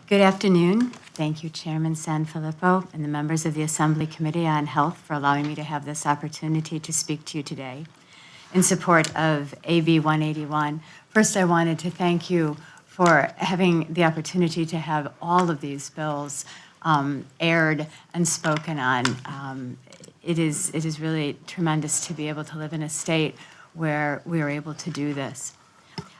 Good afternoon. Thank you, Chairman Sanfilippo and the members of the Assembly Committee on Health for allowing me to have this opportunity to speak to you today in support of AB 181. First, I wanted to thank you for having the opportunity to have all of these bills aired and spoken on. It is really tremendous to be able to live in a state where we are able to do this.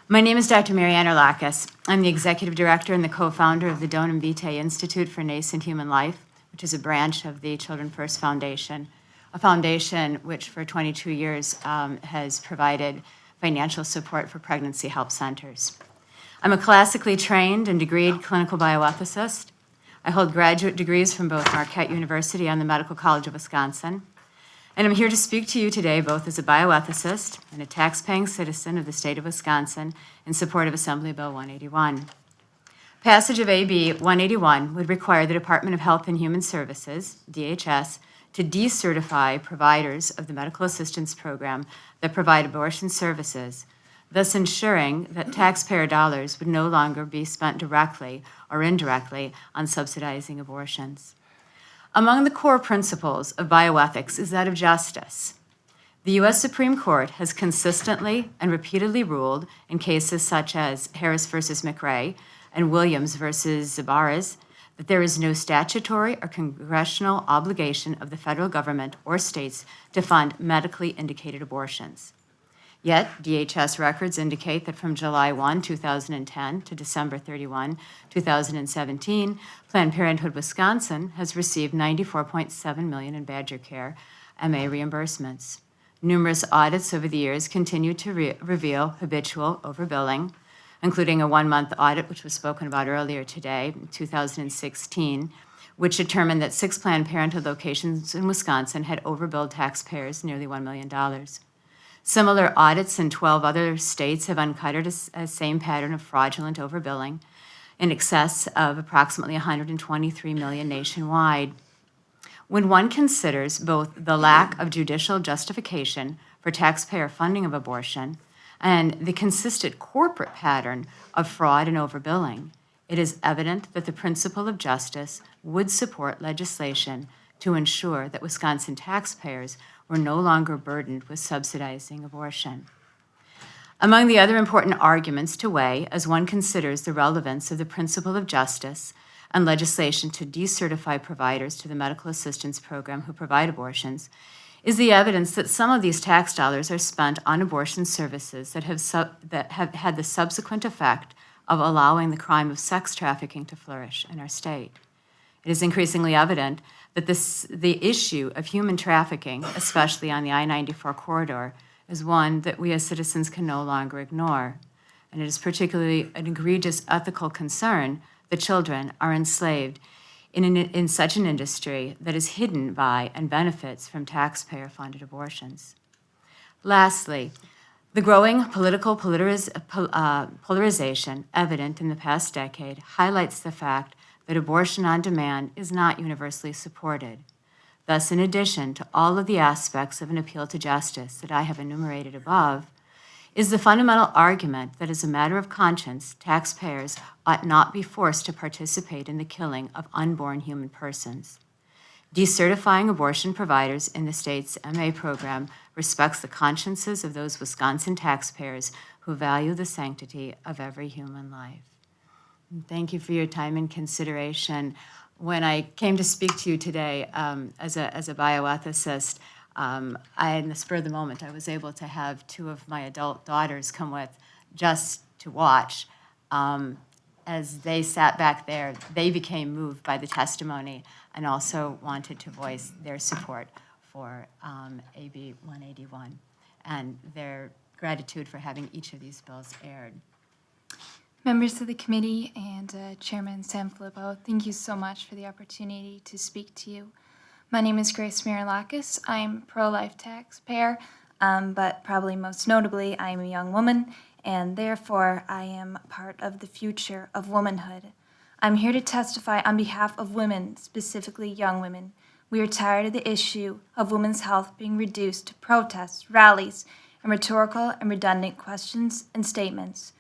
My name is Dr. Anne Urlakis. I'm the Executive Director and the co-founder of the Donum Vitae Institute for Nascent Human Life, which is a branch of the Children First Foundation, a foundation which for 22 years has provided financial support for pregnancy help centers. I'm a classically trained and degreed clinical bioethicist. I hold graduate degrees from both Marquette University and the Medical College of Wisconsin. And I'm here to speak to you today both as a bioethicist and a tax-paying citizen of the state of Wisconsin in support of Assembly Bill 181. Passage of AB 181 would require the Department of Health and Human Services, DHS, to decertify providers of the medical assistance program that provide abortion services, thus ensuring that taxpayer dollars would no longer be spent directly or indirectly on subsidizing abortions. Among the core principles of bioethics is that of justice. The U.S. Supreme Court has consistently and repeatedly ruled in cases such as Harris versus McRae and Williams versus Zabaras that there is no statutory or congressional obligation of the federal government or states to fund medically indicated abortions. Yet, DHS records indicate that from July 1, 2010 to December 31, 2017, Planned Parenthood Wisconsin has received $94.7 million in Badger Care MA reimbursements. Numerous audits over the years continue to reveal habitual overbilling, including a one-month audit, which was spoken about earlier today, in 2016, which determined that 6 Planned Parenthood locations in Wisconsin had overbilled taxpayers nearly $1 million. Similar audits in 12 other states have uncovered a same pattern of fraudulent overbilling in excess of approximately $123 million nationwide. When one considers both the lack of judicial justification for taxpayer funding of abortion and the consistent corporate pattern of fraud and overbilling, it is evident that the principle of justice would support legislation to ensure that Wisconsin taxpayers were no longer burdened with subsidizing abortion. Among the other important arguments to weigh as one considers the relevance of the principle of justice and legislation to decertify providers to the medical assistance program who provide abortions is the evidence that some of these tax dollars are spent on abortion services that have had the subsequent effect of allowing the crime of sex trafficking to flourish in our state. It is increasingly evident that the issue of human trafficking, especially on the I-94 corridor, is one that we as citizens can no longer ignore. And it is particularly an egregious ethical concern that children are enslaved in such an industry that is hidden by and benefits from taxpayer-funded abortions. Lastly, the growing political polarization evident in the past decade highlights the fact that abortion on demand is not universally supported. Thus, in addition to all of the aspects of an appeal to justice that I have enumerated above, is the fundamental argument that as a matter of conscience, taxpayers ought not be forced to participate in the killing of unborn human persons. Decertifying abortion providers in the state's MA program respects the consciences of those Wisconsin taxpayers who value the sanctity of every human life. Thank you for your time and consideration. When I came to speak to you today as a bioethicist, in the spur of the moment, I was able to have 2 of my adult daughters come with just to watch. As they sat back there, they became moved by the testimony and also wanted to voice their support for AB 181 and their gratitude for having each of these bills aired. Members of the committee and Chairman Sanfilippo, thank you so much for the opportunity to speak to you. My name is Grace Urlakis. I'm pro-life taxpayer, but probably most notably, I'm a young woman, and therefore I am part of the future of womanhood. I'm here to testify on behalf of women, specifically young women. We are tired of the issue of women's health being reduced to protests, rallies, and rhetorical and redundant questions and statements.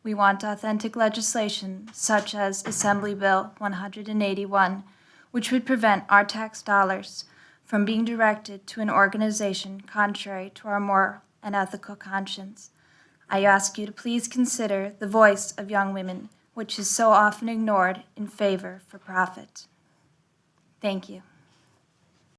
We want authentic legislation such as Assembly Bill 181, which would prevent our tax dollars from being directed to an organization contrary to our moral and ethical conscience. I ask you to please consider the voice of young women, which is so often ignored in favor for profit. Thank you.